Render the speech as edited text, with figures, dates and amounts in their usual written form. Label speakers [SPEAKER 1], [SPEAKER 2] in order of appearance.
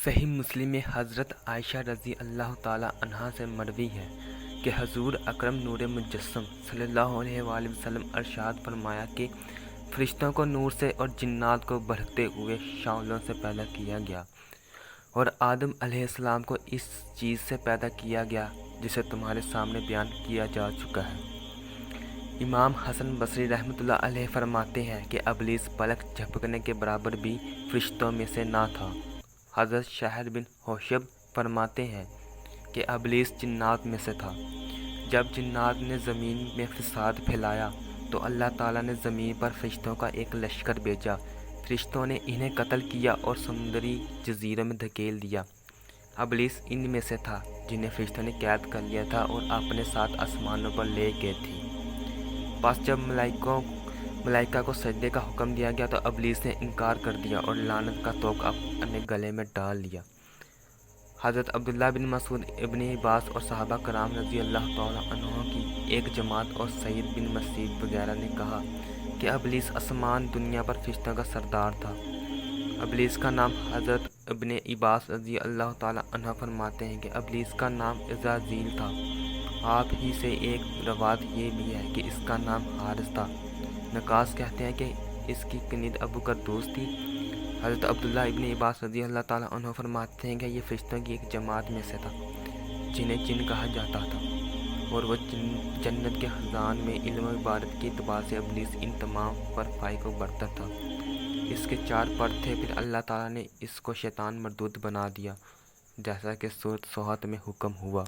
[SPEAKER 1] صحیح مسلم میں حضرت عائشہ رضی اللہ تعالی عنہا سے مروی ہے کہ حضور اکرم نور مجسم صلی اللہ علیہ وآلہ وسلم ارشاد فرمایا کہ فرشتوں کو نور سے اور جنات کو بھڑکتے ہوئے شعلوں سے پیدا کیا گیا، اور آدم علیہ السلام کو اس چیز سے پیدا کیا گیا جسے تمہارے سامنے بیان کیا جا چکا ہے۔ امام حسن بصری رحمۃ اللہ علیہ فرماتے ہیں کہ ابلیس پلک جھپکنے کے برابر بھی فرشتوں میں سے نہ تھا۔ حضرت شہر بن حوشب فرماتے ہیں کہ ابلیس جنات میں سے تھا۔ جب جنات نے زمین میں فساد پھیلایا تو اللہ تعالیٰ نے زمین پر فرشتوں کا ایک لشکر بھیجا۔ فرشتوں نے انہیں قتل کیا اور سمندری جزیروں میں دھکیل دیا۔ ابلیس ان میں سے تھا جنہیں فرشتوں نے قید کر لیا تھا اور اپنے ساتھ آسمانوں پر لے گئے تھے۔ پس جب ملائکہ کو سجدے کا حکم دیا گیا تو ابلیس نے انکار کر دیا اور لعنت کا طوق اپنے گلے میں ڈال لیا۔ حضرت عبداللہ بن مسعود، ابن عباس اور صحابہ کرام رضی اللہ تعالیٰ عنہم کی ایک جماعت اور سعید بن مسیب وغیرہ نے کہا کہ ابلیس آسمان دنیا پر فرشتوں کا سردار تھا۔ ابلیس کا نام حضرت ابن عباس رضی اللہ تعالیٰ عنہ فرماتے ہیں کہ ابلیس کا نام عزازیل تھا۔ آپ ہی سے ایک روایت یہ بھی ہے کہ اس کا نام حارث تھا۔ نقاش کہتے ہیں کہ اس کی کنید ابو قردوس تھی۔ حضرت عبداللہ ابن عباس رضی اللہ تعالیٰ عنہ فرماتے ہیں کہ یہ فرشتوں کی ایک جماعت میں سے تھا جنہیں جن کہا جاتا تھا، اور وہ جنت کے خزان میں علم و عبادت کے اعتبار سے ابلیس ان تمام پر فائق و برتر تھا۔ اس کے 4 پر تھے، پھر اللہ تعالیٰ نے اس کو شیطان مردود بنا دیا جیسا کہ سورۃ صحت میں حکم ہوا۔